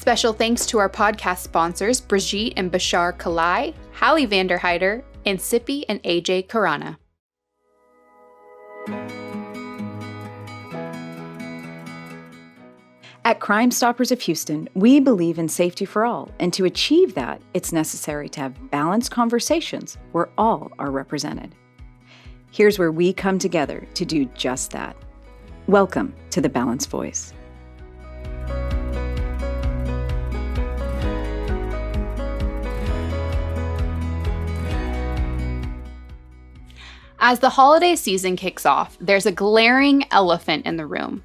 Special thanks to our podcast sponsors, Brigitte and Bashar Kalai, Hallie Vanderheider, and Sippy and AJ Karana. At Crime Stoppers of Houston, we believe in safety for all, and to achieve that, it's necessary to have balanced conversations where all are represented. Here's where we come together to do just that. Welcome to The Balanced Voice. As the holiday season kicks off, there's a glaring elephant in the room.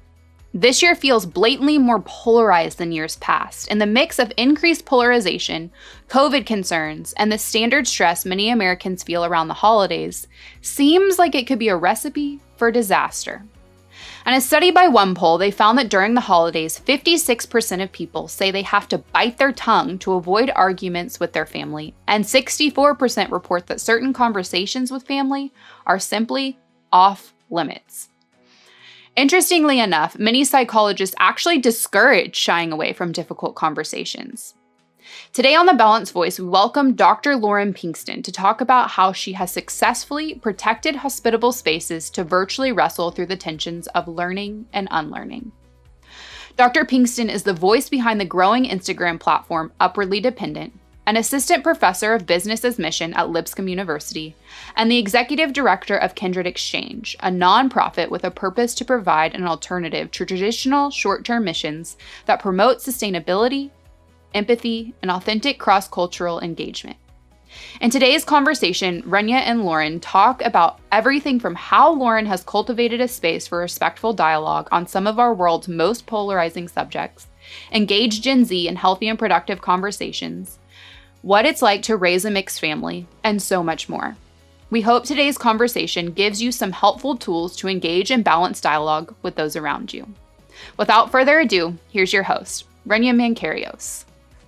This year feels blatantly more polarized than years past, and the mix of increased polarization, COVID concerns, and the standard stress many Americans feel around the holidays seems like it could be a recipe for disaster. In a study by OnePoll, they found that during the holidays, 56% of people say they have to bite their tongue to avoid arguments with their family, and 64% report that certain conversations with family are simply off limits. Interestingly enough, many psychologists actually discourage shying away from difficult conversations. Today on The Balanced Voice, we welcome Dr. Lauren Pinkston to talk about how she has successfully protected hospitable spaces to virtually wrestle through the tensions of learning and unlearning. Dr. Pinkston is the voice behind the growing Instagram platform Upwardly Dependent, an assistant professor of business as mission at Lipscomb University, and the executive director of Kindred Exchange, a nonprofit with a purpose to provide an alternative to traditional short-term missions that promote sustainability, empathy, and authentic cross-cultural engagement. In today's conversation, Renya and Lauren talk about everything from how Lauren has cultivated a space for respectful dialogue on some of our world's most polarizing subjects, engage Gen Z in healthy and productive conversations, what it's like to raise a mixed family, and so much more. We hope today's conversation gives you some helpful tools to engage in balanced dialogue with those around you. Without further ado, here's your host, Renya Mancarios.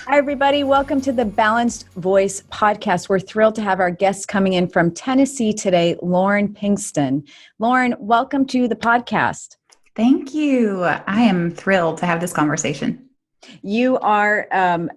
Hi, everybody. Welcome to the Balanced Voice podcast. We're thrilled to have our guests coming in from Tennessee today, Lauren Pinkston. Lauren, welcome to the podcast. Thank you. I am thrilled to have this conversation. You are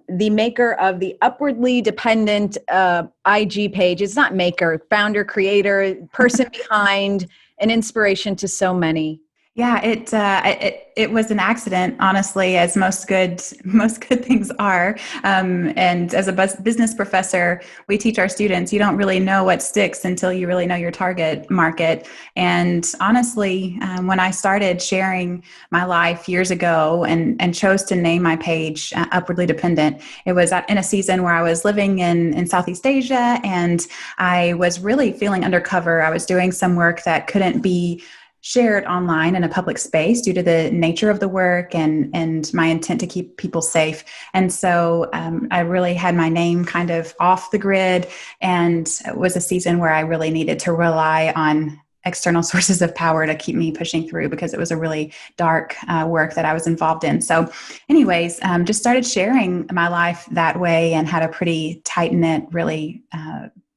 the maker of the Upwardly Dependent IG page. It's not maker, founder, creator, person behind, an inspiration to so many. Yeah, it was an accident, honestly, as most good things are. And as a business professor, we teach our students, you don't really know what sticks until you really know your target market. And honestly, when I started sharing my life years ago and chose to name my page Upwardly Dependent, it was in a season where I was living in Southeast Asia, and I was really feeling undercover. I was doing some work that couldn't be shared online in a public space due to the nature of the work and my intent to keep people safe. And so I really had my name kind of off the grid, and it was a season where I really needed to rely on external sources of power to keep me pushing through, because it was a really dark work that I was involved in. So anyways, just started sharing my life that way and had a pretty tight-knit, really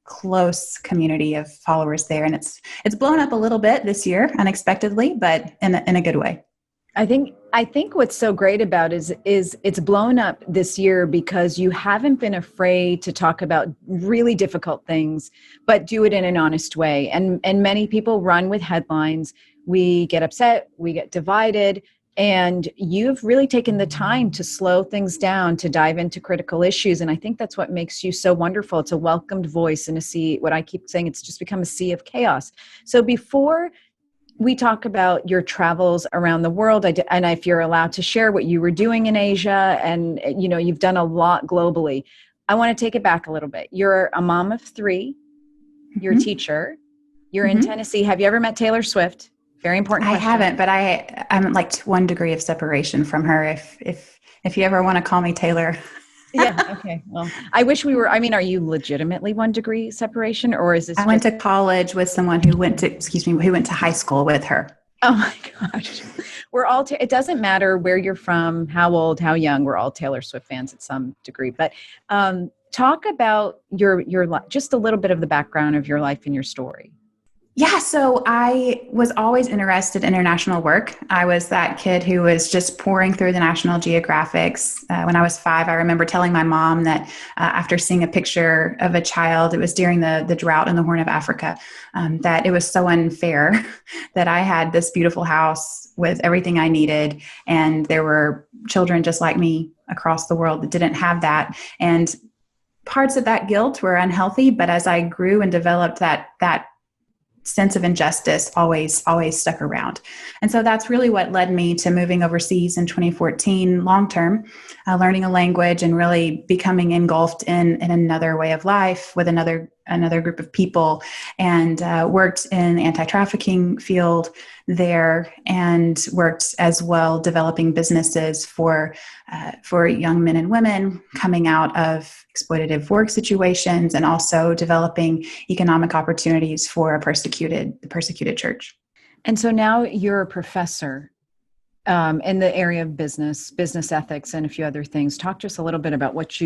close community of followers there. And it's blown up a little bit this year, unexpectedly, but in a good way. I think what's so great about is it's blown up this year because you haven't been afraid to talk about really difficult things, but do it in an honest way. And many people run with headlines. We get upset, we get divided, and you've really taken the time to slow things down, to dive into critical issues. And I think that's what makes you so wonderful. It's a welcomed voice in a sea. What I keep saying, it's just become a sea of chaos. So before we talk about your travels around the world, and if you're allowed to share what you were doing in Asia, and you've done a lot globally, I want to take it back a little bit. You're a mom of three. You're a teacher. You're in Tennessee. Have you ever met Taylor Swift? Very important question. I haven't, but I'm like 1 degree of separation from her. If you ever want to call me Taylor. Yeah. Okay. Well, I wish we were. I mean, are you legitimately 1 degree separation, or is this? I went to college with someone who went to high school with her. Oh my gosh. We're all, it doesn't matter where you're from, how old, how young, we're all Taylor Swift fans at some degree. But talk about your just a little bit of the background of your life and your story. Yeah, so I was always interested in international work. I was that kid who was just pouring through the National Geographics. When I was 5, I remember telling my mom that after seeing a picture of a child, it was during the drought in the Horn of Africa, that it was so unfair that I had this beautiful house with everything I needed, and there were children just like me across the world that didn't have that. And parts of that guilt were unhealthy, but as I grew and developed that sense of injustice always stuck around. And so that's really what led me to moving overseas in 2014 long term, learning a language and really becoming engulfed in another way of life with another group of people, and worked in the anti-trafficking field there, and worked as well developing businesses for young men and women coming out of exploitative work situations, and also developing economic opportunities for the persecuted church. And so now you're a professor in the area of business ethics, and a few other things. Talk to us a little bit about what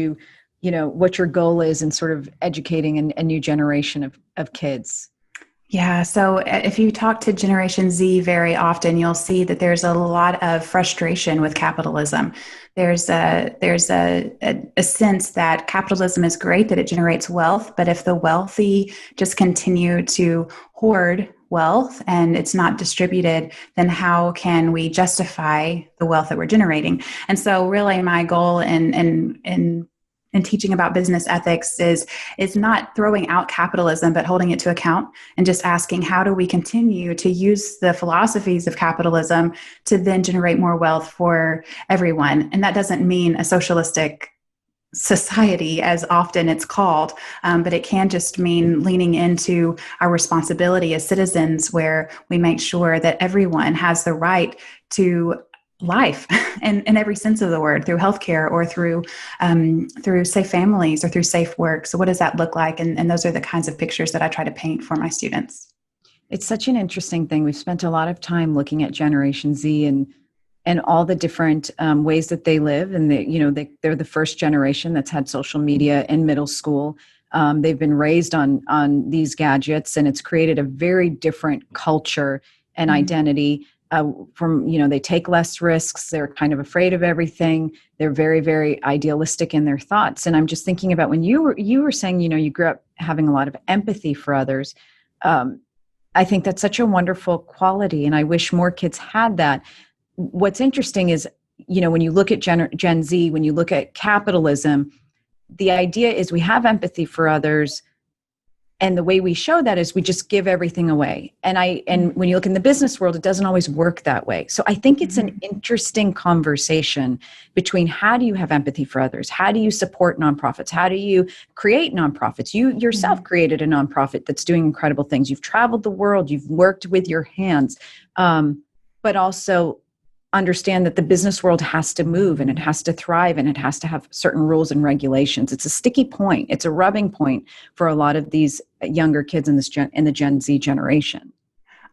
what your goal is in sort of educating a new generation of kids. Yeah, so if you talk to Generation Z very often, you'll see that there's a lot of frustration with capitalism. There's a sense that capitalism is great, that it generates wealth, but if the wealthy just continue to hoard wealth and it's not distributed, then how can we justify the wealth that we're generating? And so really my goal in teaching about business ethics is not throwing out capitalism, but holding it to account and just asking, how do we continue to use the philosophies of capitalism to then generate more wealth for everyone? And that doesn't mean a socialistic society as often it's called, but it can just mean leaning into our responsibility as citizens, where we make sure that everyone has the right to life in every sense of the word, through healthcare or through safe families or through safe work. So what does that look like? And those are the kinds of pictures that I try to paint for my students. It's such an interesting thing. We've spent a lot of time looking at Generation Z and all the different ways that they live, and they're the first generation that's had social media in middle school. They've been raised on these gadgets, and it's created a very different culture and identity. They take less risks. They're kind of afraid of everything. They're very, very idealistic in their thoughts. And I'm just thinking about when you were saying, you grew up having a lot of empathy for others. I think that's such a wonderful quality, and I wish more kids had that. What's interesting is, when you look at Gen Z, when you look at capitalism, the idea is we have empathy for others. And the way we show that is we just give everything away. And when you look in the business world, it doesn't always work that way. So I think it's an interesting conversation between, how do you have empathy for others? How do you support nonprofits? How do you create nonprofits? You yourself created a nonprofit that's doing incredible things. You've traveled the world. You've worked with your hands, but also understand that the business world has to move, and it has to thrive, and it has to have certain rules and regulations. It's a sticky point. It's a rubbing point for a lot of these younger kids in the Gen Z generation.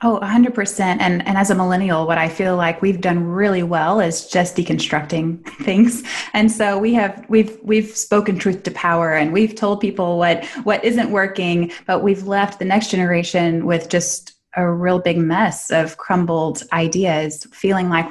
Oh, 100%. And as a millennial, what I feel like we've done really well is just deconstructing things. And so we've spoken truth to power, and we've told people what isn't working, but we've left the next generation with just a real big mess of crumbled ideas, feeling like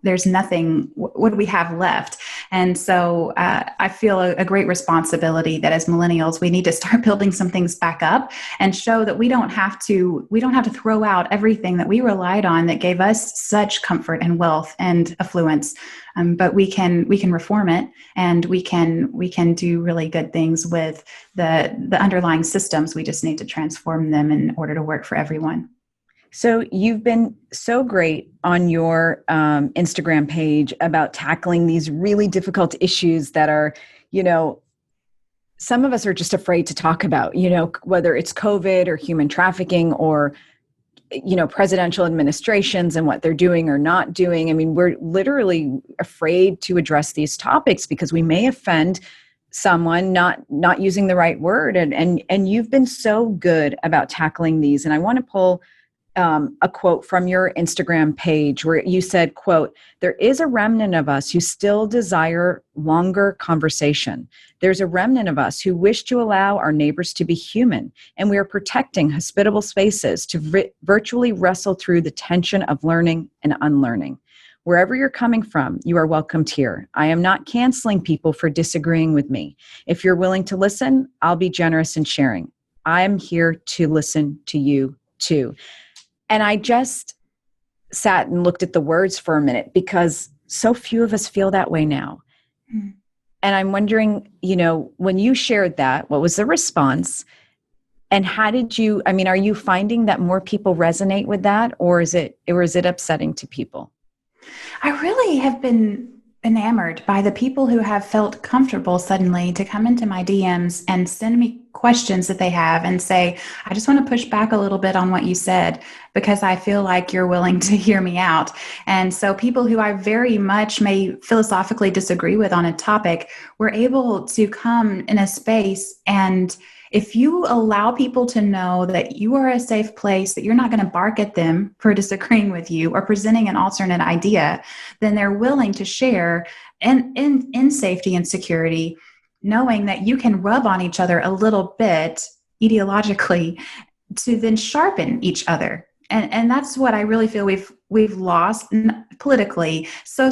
there's nothing, what do we have left? And so I feel a great responsibility that as millennials, we need to start building some things back up and show that we don't have to throw out everything that we relied on that gave us such comfort and wealth and affluence. But we can reform it, and we can do really good things with the underlying systems. We just need to transform them in order to work for everyone. So you've been so great on your Instagram page about tackling these really difficult issues that are, some of us are just afraid to talk about, whether it's COVID or human trafficking or presidential administrations and what they're doing or not doing. I mean, we're literally afraid to address these topics because we may offend someone not using the right word. And you've been so good about tackling these. And I want to pull a quote from your Instagram page where you said, quote, "There is a remnant of us who still desire longer conversation. There's a remnant of us who wish to allow our neighbors to be human, and we are protecting hospitable spaces to virtually wrestle through the tension of learning and unlearning. Wherever you're coming from, you are welcomed here. I am not canceling people for disagreeing with me. If you're willing to listen, I'll be generous in sharing. I'm here to listen to you too." And I just sat and looked at the words for a minute because so few of us feel that way now. Mm. And I'm wondering, when you shared that, what was the response? And how did you, are you finding that more people resonate with that, or is it upsetting to people? I really have been enamored by the people who have felt comfortable suddenly to come into my DMs and send me questions that they have and say, "I just want to push back a little bit on what you said because I feel like you're willing to hear me out." And so people who I very much may philosophically disagree with on a topic were able to come in a space, and if you allow people to know that you are a safe place, that you're not going to bark at them for disagreeing with you or presenting an alternate idea, then they're willing to share in safety and security, knowing that you can rub on each other a little bit ideologically to then sharpen each other. And that's what I really feel we've lost politically. So,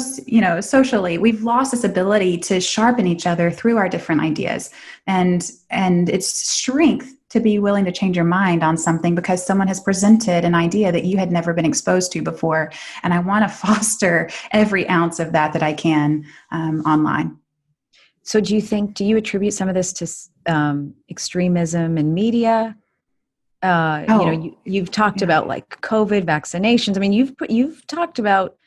socially, we've lost this ability to sharpen each other through our different ideas. And it's strength to be willing to change your mind on something because someone has presented an idea that you had never been exposed to before. And I want to foster every ounce of that I can online. So do you attribute some of this to extremism in media? You've talked about like COVID vaccinations. You've talked about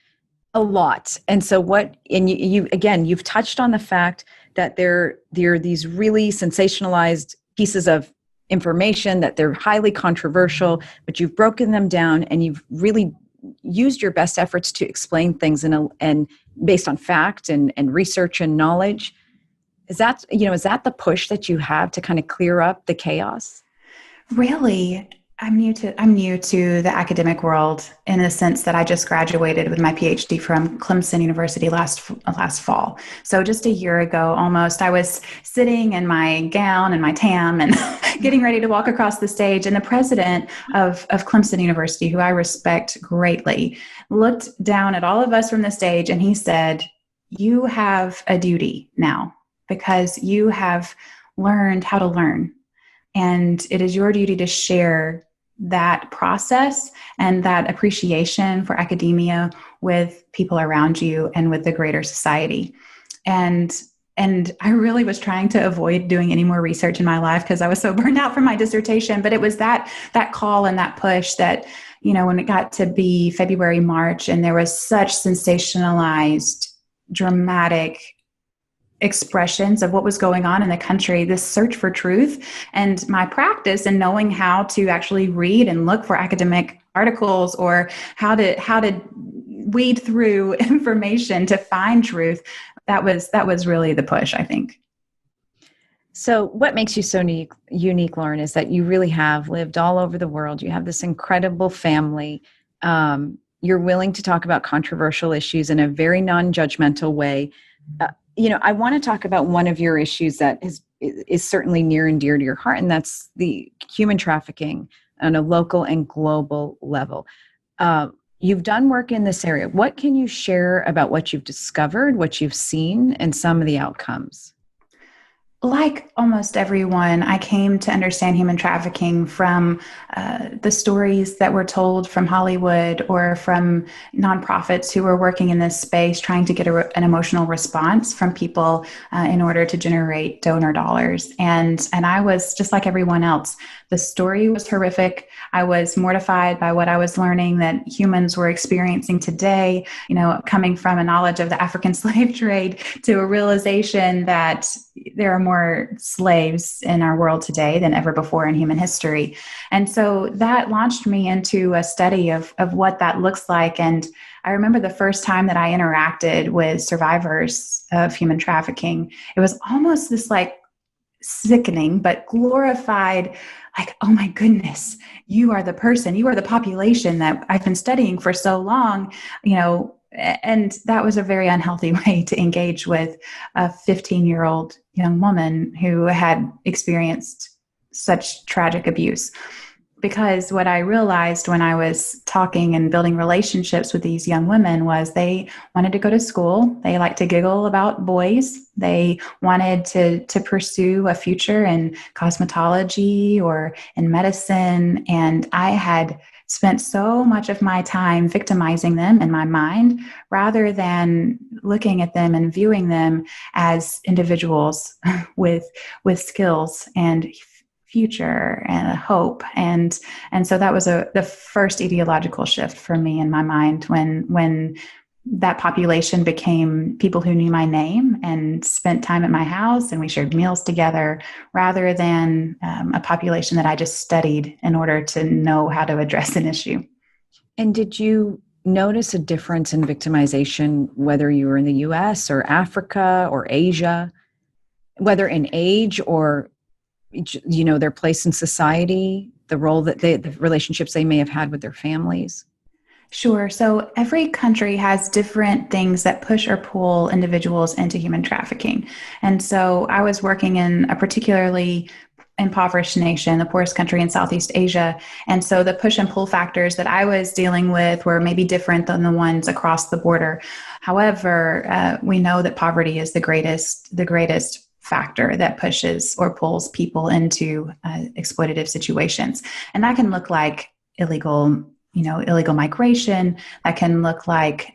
a lot. And so you've touched on the fact that there are these really sensationalized pieces of information that they're highly controversial, but you've broken them down and you've really used your best efforts to explain things and based on fact and research and knowledge. Is that the push that you have to kind of clear up the chaos? Really, I'm new to the academic world in the sense that I just graduated with my PhD from Clemson University last fall. So just a year ago, almost, I was sitting in my gown and my tam and getting ready to walk across the stage. And the president of Clemson University, who I respect greatly, looked down at all of us from the stage and he said, "You have a duty now because you have learned how to learn. And it is your duty to share that process and that appreciation for academia with people around you and with the greater society." And I really was trying to avoid doing any more research in my life because I was so burned out from my dissertation. But it was that call and that push that, when it got to be February, March, and there was such sensationalized, dramatic expressions of what was going on in the country, this search for truth, and my practice in knowing how to actually read and look for academic articles or how to weed through information to find truth. That was really the push, I think. So what makes you so unique, Lauren, is that you really have lived all over the world. You have this incredible family. You're willing to talk about controversial issues in a very non-judgmental way. I want to talk about one of your issues that is certainly near and dear to your heart, and that's the human trafficking on a local and global level. You've done work in this area. What can you share about what you've discovered, what you've seen, and some of the outcomes? Like almost everyone, I came to understand human trafficking from the stories that were told from Hollywood or from nonprofits who were working in this space, trying to get an emotional response from people in order to generate donor dollars. And I was just like everyone else. The story was horrific. I was mortified by what I was learning that humans were experiencing today, coming from a knowledge of the African slave trade to a realization that there are more slaves in our world today than ever before in human history. And so that launched me into a study of what that looks like. And I remember the first time that I interacted with survivors of human trafficking, it was almost this sickening, but glorified, like, oh my goodness, you are the person, you are the population that I've been studying for so long, and that was a very unhealthy way to engage with a 15-year-old young woman who had experienced such tragic abuse. Because what I realized when I was talking and building relationships with these young women was they wanted to go to school. They liked to giggle about boys. They wanted to pursue a future in cosmetology or in medicine. And I had spent so much of my time victimizing them in my mind rather than looking at them and viewing them as individuals with skills and future and a hope. And so that was the first ideological shift for me in my mind when that population became people who knew my name and spent time at my house and we shared meals together rather than a population that I just studied in order to know how to address an issue. And did you notice a difference in victimization, whether you were in the US or Africa or Asia, whether in age or their place in society, the role that the relationships they may have had with their families? Sure. So every country has different things that push or pull individuals into human trafficking. And so I was working in a particularly impoverished nation, the poorest country in Southeast Asia. And so the push and pull factors that I was dealing with were maybe different than the ones across the border. However, we know that poverty is the greatest factor that pushes or pulls people into exploitative situations. And that can look like illegal migration. That can look like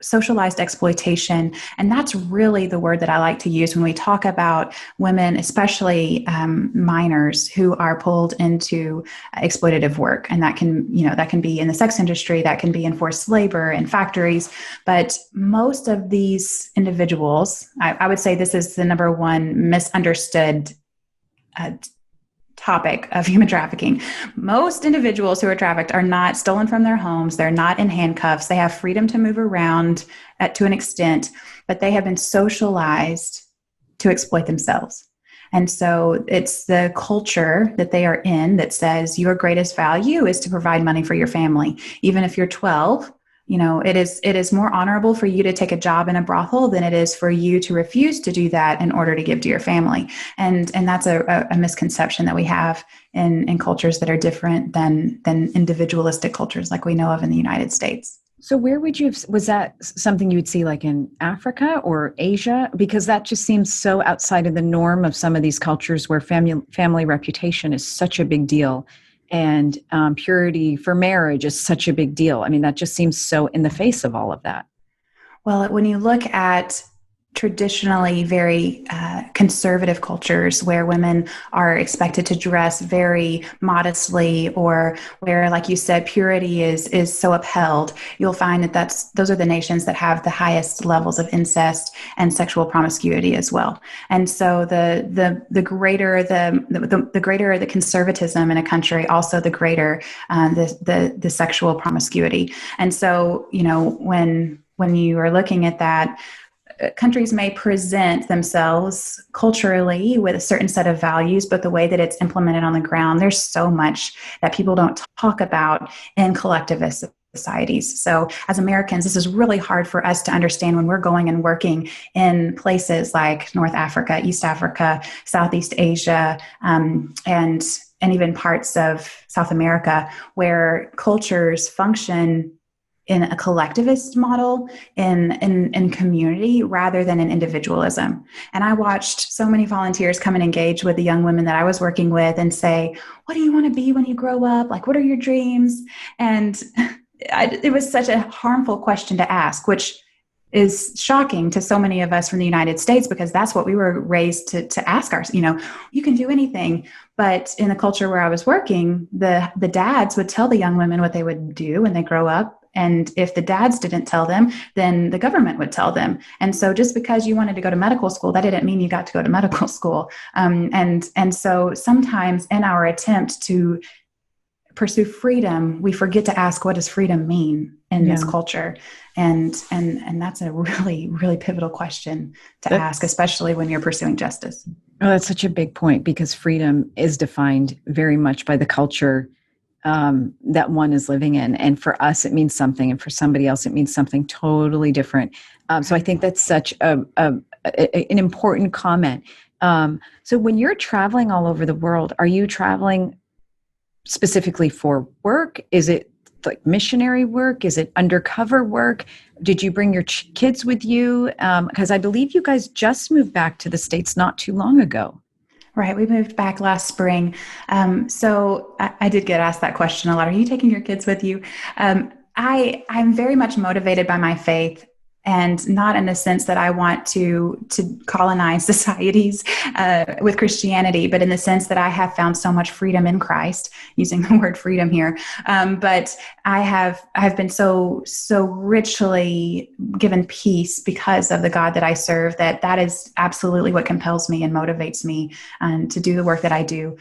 socialized exploitation. And that's really the word that I like to use when we talk about women, especially minors who are pulled into exploitative work. And that can be in the sex industry, that can be in forced labor in factories. But most of these individuals, I would say this is the number one misunderstood topic of human trafficking. Most individuals who are trafficked are not stolen from their homes. They're not in handcuffs. They have freedom to move around to an extent, but they have been socialized to exploit themselves. And so it's the culture that they are in that says your greatest value is to provide money for your family. Even if you're 12, it is more honorable for you to take a job in a brothel than it is for you to refuse to do that in order to give to your family. And that's a misconception that we have in cultures that are different than individualistic cultures like we know of in the United States. So where was that something you would see like in Africa or Asia? Because that just seems so outside of the norm of some of these cultures where family reputation is such a big deal. And purity for marriage is such a big deal. I mean, that just seems so in the face of all of that. Well, when you look at traditionally very conservative cultures where women are expected to dress very modestly, or where, like you said, purity is so upheld, you'll find that those are the nations that have the highest levels of incest and sexual promiscuity as well. And so the greater the conservatism in a country, also the greater the sexual promiscuity. And so when you are looking at that, countries may present themselves culturally with a certain set of values, but the way that it's implemented on the ground, there's so much that people don't talk about in collectivist societies. So as Americans, this is really hard for us to understand when we're going and working in places like North Africa, East Africa, Southeast Asia, and even parts of South America, where cultures function in a collectivist model, in community rather than in individualism. And I watched so many volunteers come and engage with the young women that I was working with and say, what do you want to be when you grow up? Like, what are your dreams? And it was such a harmful question to ask, which is shocking to so many of us from the United States, because that's what we were raised to ask ourselves. You can do anything. But in the culture where I was working, the dads would tell the young women what they would do when they grow up. And if the dads didn't tell them, then the government would tell them. And so just because you wanted to go to medical school, that didn't mean you got to go to medical school. And so sometimes in our attempt to pursue freedom, we forget to ask, what does freedom mean in this culture? And that's a really, really pivotal question to ask, especially when you're pursuing justice. Oh, that's such a big point because freedom is defined very much by the culture that one is living in. And for us, it means something. And for somebody else, it means something totally different. So I think that's such an important comment. So when you're traveling all over the world, are you traveling specifically for work? Is it like missionary work? Is it undercover work? Did you bring your kids with you? Because I believe you guys just moved back to the States not too long ago. Right. We moved back last spring. So I did get asked that question a lot. Are you taking your kids with you? I'm very much motivated by my faith, and not in the sense that I want to colonize societies with Christianity, but in the sense that I have found so much freedom in Christ, using the word freedom here. But I've been so richly given peace because of the God that I serve, that is absolutely what compels me and motivates me to do the work that I do.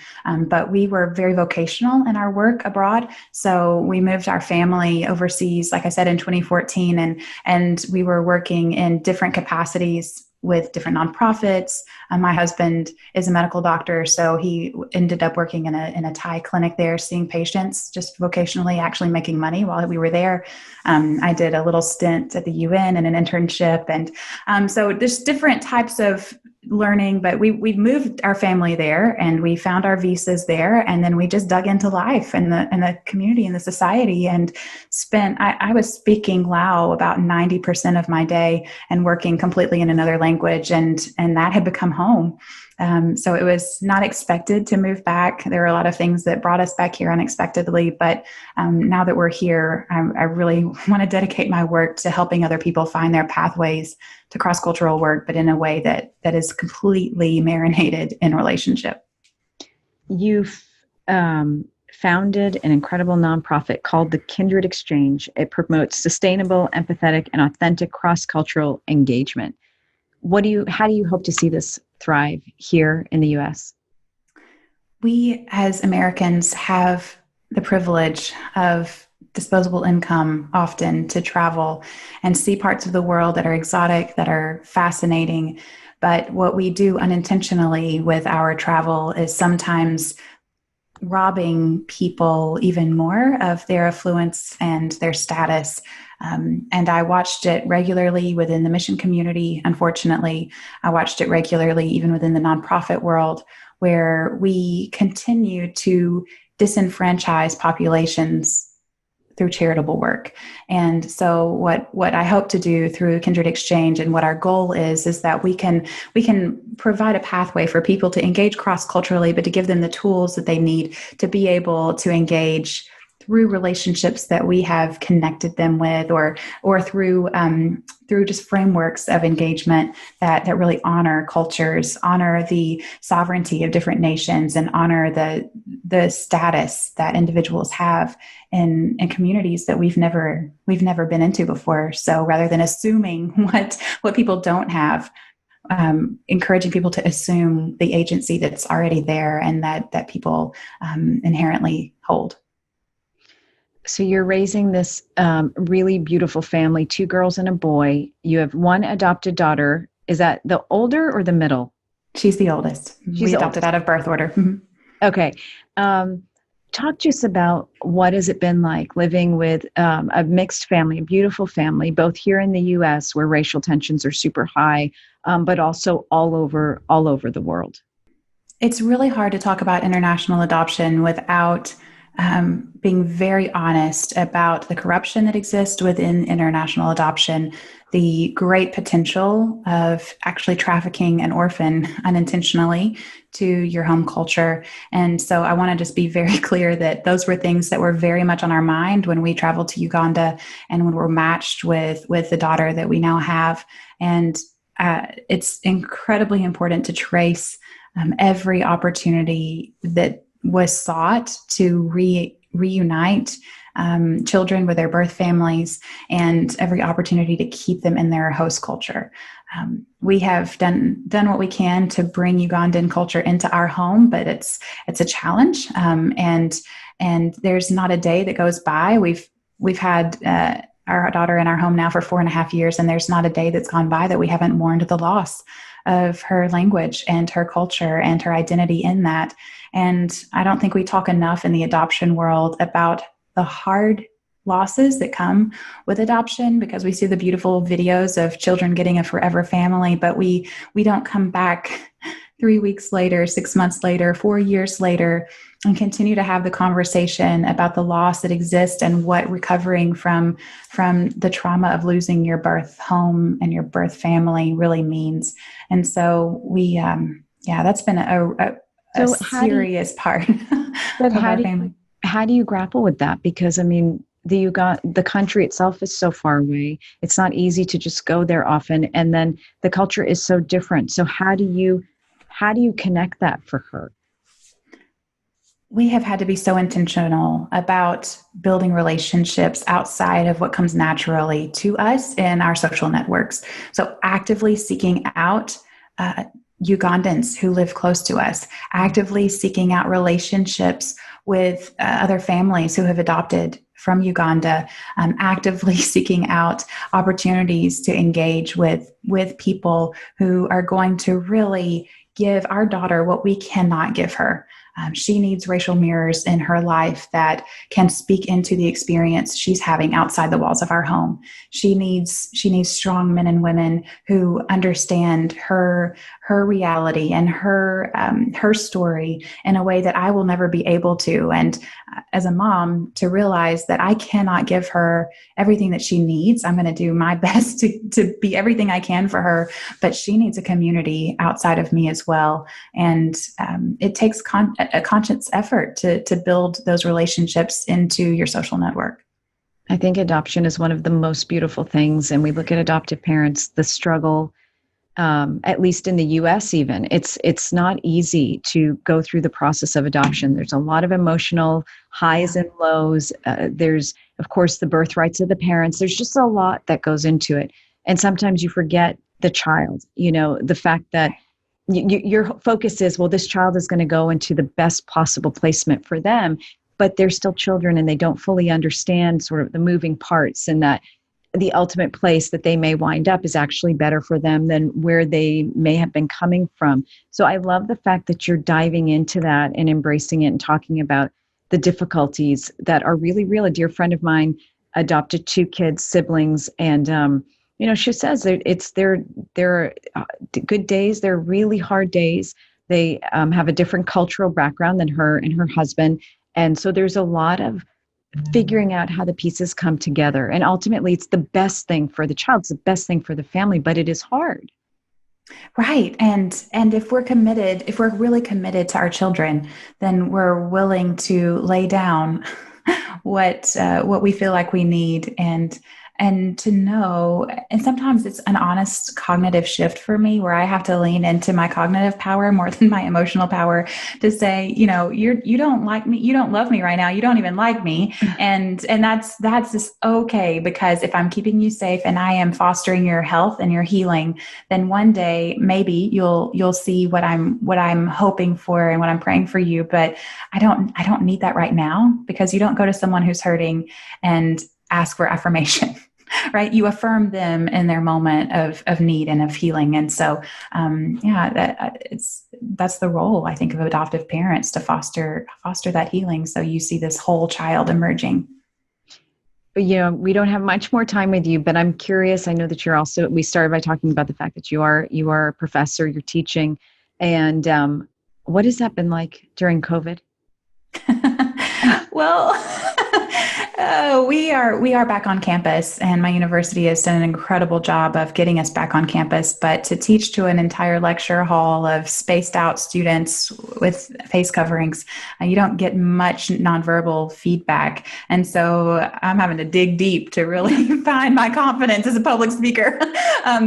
But we were very vocational in our work abroad. So we moved our family overseas, like I said, in 2014, and we were working in different capacities with different nonprofits. My husband is a medical doctor, so he ended up working in a Thai clinic there, seeing patients, just vocationally, actually making money while we were there. I did a little stint at the UN and an internship, and so there's different types of learning, but we moved our family there, and we found our visas there, and then we just dug into life and the community and the society, and spent. I was speaking Lao about 90% of my day and working completely in another language, and that had become home. So it was not expected to move back. There were a lot of things that brought us back here unexpectedly, but now that we're here, I really want to dedicate my work to helping other people find their pathways to cross-cultural work, but in a way that is completely marinated in relationship. You've founded an incredible nonprofit called the Kindred Exchange. It promotes sustainable, empathetic, and authentic cross-cultural engagement. How do you hope to see this thrive here in the U.S.? We as Americans have the privilege of disposable income often to travel and see parts of the world that are exotic, that are fascinating. But what we do unintentionally with our travel is sometimes robbing people even more of their affluence and their status. And I watched it regularly within the mission community. Unfortunately, I watched it regularly even within the nonprofit world, where we continue to disenfranchise populations through charitable work. And so what I hope to do through Kindred Exchange, and what our goal is that we can provide a pathway for people to engage cross-culturally, but to give them the tools that they need to be able to engage through relationships that we have connected them with, or through just frameworks of engagement that really honor cultures, honor the sovereignty of different nations, and honor the status that individuals have in communities that we've never been into before. So rather than assuming what people don't have, encouraging people to assume the agency that's already there and that people inherently hold. So you're raising this really beautiful family, 2 girls and a boy. You have 1 adopted daughter. Is that the older or the middle? She's the oldest. We adopted out of birth order. Mm-hmm. Okay. Talk to us about what has it been like living with a mixed family, a beautiful family, both here in the U.S. where racial tensions are super high, but also all over the world. It's really hard to talk about international adoption without being very honest about the corruption that exists within international adoption, the great potential of actually trafficking an orphan unintentionally to your home culture. And so I want to just be very clear that those were things that were very much on our mind when we traveled to Uganda and when we're matched with the daughter that we now have. And it's incredibly important to trace every opportunity that was sought to reunite children with their birth families, and every opportunity to keep them in their host culture. We have done what we can to bring Ugandan culture into our home, but it's a challenge. And there's not a day that goes by. We've had our daughter in our home now for 4.5 years, and there's not a day that's gone by that we haven't mourned the loss of her language and her culture and her identity in that. And I don't think we talk enough in the adoption world about the hard losses that come with adoption, because we see the beautiful videos of children getting a forever family, but we don't come back 3 weeks later, 6 months later, 4 years later, and continue to have the conversation about the loss that exists and what recovering from the trauma of losing your birth home and your birth family really means. And so that's been a serious part of our family. How do you grapple with that? Because I mean, the country itself is so far away. It's not easy to just go there often, and then the culture is so different. So how do you connect that for her? We have had to be so intentional about building relationships outside of what comes naturally to us in our social networks. So actively seeking out Ugandans who live close to us, actively seeking out relationships with other families who have adopted from Uganda, actively seeking out opportunities to engage with people who are going to really give our daughter what we cannot give her. She needs racial mirrors in her life that can speak into the experience she's having outside the walls of our home. She needs strong men and women who understand her reality and her story in a way that I will never be able to. And as a mom, to realize that I cannot give her everything that she needs. I'm going to do my best to be everything I can for her, but she needs a community outside of me as well. And it takes a conscious effort to build those relationships into your social network. I think adoption is one of the most beautiful things. And we look at adoptive parents, the struggle, at least in the US even, it's not easy to go through the process of adoption. There's a lot of emotional highs and lows. There's, of course, the birthrights of the parents. There's just a lot that goes into it. And sometimes you forget the child, the fact that your focus is, well, this child is going to go into the best possible placement for them, but they're still children and they don't fully understand sort of the moving parts, and that the ultimate place that they may wind up is actually better for them than where they may have been coming from. So I love the fact that you're diving into that and embracing it and talking about the difficulties that are really real. A dear friend of mine adopted 2 kids, siblings, and she says that there are good days, there are really hard days. They have a different cultural background than her and her husband. And so there's a lot of figuring out how the pieces come together. And ultimately, it's the best thing for the child. It's the best thing for the family, but it is hard. Right. And if we're really committed to our children, then we're willing to lay down what we feel like we need, and to know, and sometimes it's an honest cognitive shift for me where I have to lean into my cognitive power more than my emotional power to say, you don't like me, you don't love me right now, you don't even like me. And that's just okay, because if I'm keeping you safe and I am fostering your health and your healing, then one day maybe you'll see what I'm hoping for and what I'm praying for you. But I don't need that right now, because you don't go to someone who's hurting and ask for affirmation, right? You affirm them in their moment of need and of healing. And so, that's the role, I think, of adoptive parents, to foster that healing. So you see this whole child emerging. But, we don't have much more time with you, but I'm curious. I know that we started by talking about the fact that you are a professor, you're teaching. And what has that been like during COVID? Well, we are back on campus, and my university has done an incredible job of getting us back on campus. But to teach to an entire lecture hall of spaced out students with face coverings, you don't get much nonverbal feedback. And so I'm having to dig deep to really find my confidence as a public speaker,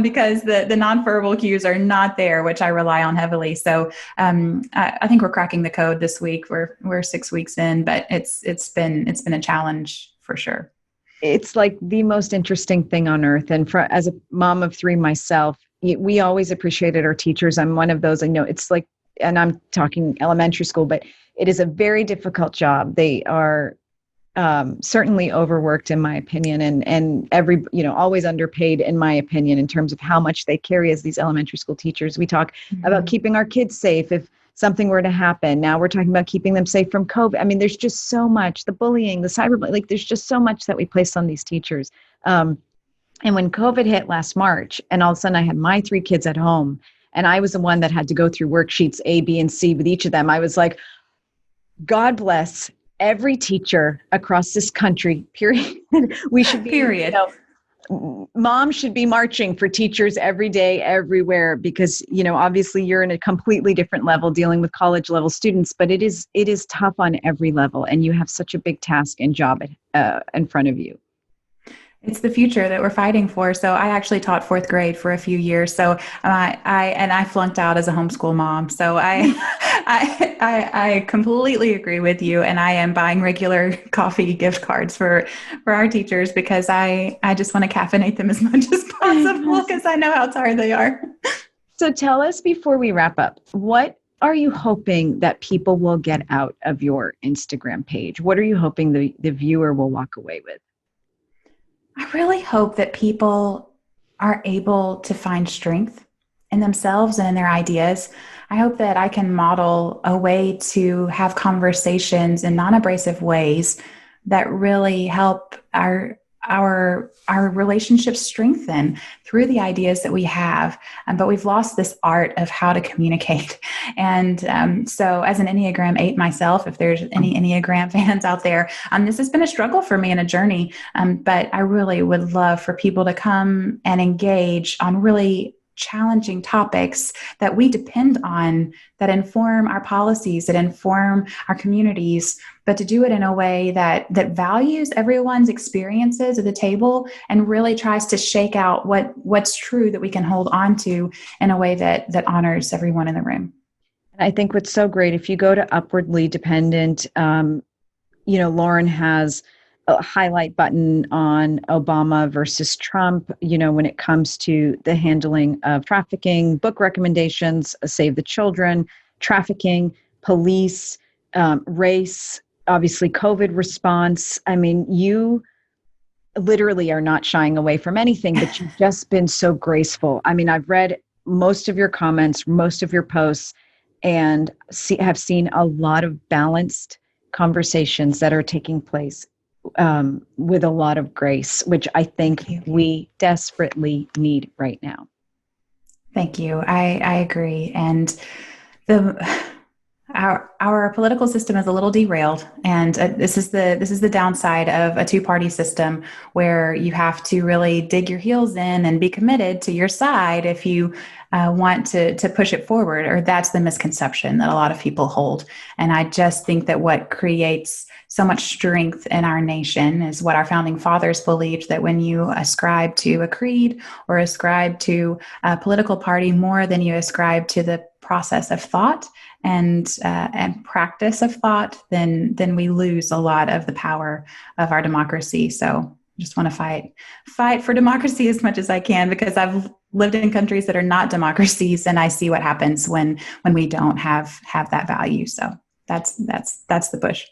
because the nonverbal cues are not there, which I rely on heavily. So I think we're cracking the code this week. We're 6 weeks in, but it's been a challenge for sure. It's like the most interesting thing on earth. And as a mom of 3 myself, we always appreciated our teachers. I'm one of those. I know it's like, and I'm talking elementary school, but it is a very difficult job. They are certainly overworked in my opinion, and every, always underpaid in my opinion, in terms of how much they carry as these elementary school teachers. We talk about keeping our kids safe if something were to happen. Now we're talking about keeping them safe from COVID. I mean, there's just so much, the bullying, the cyberbullying, like there's just so much that we place on these teachers. And when COVID hit last March, and all of a sudden I had my 3 kids at home, and I was the one that had to go through worksheets A, B, and C with each of them, I was like, God bless every teacher across this country, period. We should be, period. Moms should be marching for teachers every day, everywhere, because, obviously you're in a completely different level dealing with college level students, but it is tough on every level. And you have such a big task and job in front of you. It's the future that we're fighting for. So I actually taught 4th grade for a few years. So I flunked out as a homeschool mom. So I completely agree with you. And I am buying regular coffee gift cards for our teachers because I just want to caffeinate them as much as possible because I know how tired they are. So tell us, before we wrap up, what are you hoping that people will get out of your Instagram page? What are you hoping the viewer will walk away with? I really hope that people are able to find strength in themselves and in their ideas. I hope that I can model a way to have conversations in non-abrasive ways that really help our relationships strengthen through the ideas that we have. But we've lost this art of how to communicate. And so as an Enneagram 8 myself, if there's any Enneagram fans out there, this has been a struggle for me and a journey. But I really would love for people to come and engage on really challenging topics that we depend on, that inform our policies, that inform our communities, but to do it in a way that values everyone's experiences at the table and really tries to shake out what's true that we can hold on to in a way that honors everyone in the room. I think what's so great, if you go to Upwardly Dependent, Lauren has a highlight button on Obama versus Trump, when it comes to the handling of trafficking, book recommendations, Save the Children, trafficking, police, race, obviously COVID response. I mean, you literally are not shying away from anything, but you've just been so graceful. I mean, I've read most of your comments, most of your posts, and have seen a lot of balanced conversations that are taking place with a lot of grace, which I think we desperately need right now. Thank you. I agree. And our political system is a little derailed, and this is the downside of a 2-party system where you have to really dig your heels in and be committed to your side if you want to push it forward, or that's the misconception that a lot of people hold. And I just think that what creates so much strength in our nation is what our founding fathers believed, that when you ascribe to a creed or ascribe to a political party more than you ascribe to the process of thought and practice of thought, then we lose a lot of the power of our democracy. So I just want to fight for democracy as much as I can, because I've lived in countries that are not democracies, and I see what happens when we don't have that value. So that's the push.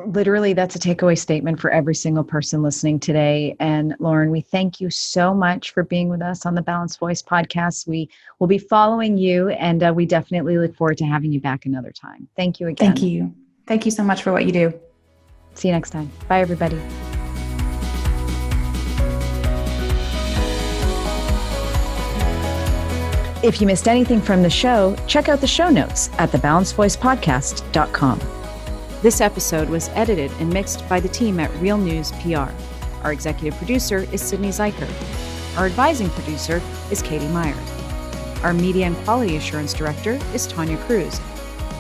Literally, that's a takeaway statement for every single person listening today. And Lauren, we thank you so much for being with us on the Balanced Voice podcast. We will be following you, and we definitely look forward to having you back another time. Thank you again. Thank you. Thank you so much for what you do. See you next time. Bye, everybody. If you missed anything from the show, check out the show notes at thebalancedvoicepodcast.com. This episode was edited and mixed by the team at Real News PR. Our executive producer is Sydney Zeicher. Our advising producer is Katie Meyer. Our media and quality assurance director is Tanya Cruz.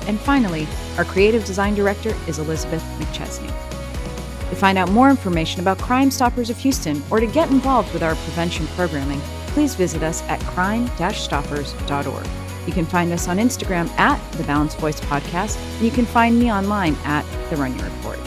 And finally, our creative design director is Elizabeth McChesney. To find out more information about Crime Stoppers of Houston or to get involved with our prevention programming, please visit us at crime-stoppers.org. You can find us on Instagram at The Balanced Voice Podcast, and you can find me online at The Runyon Report.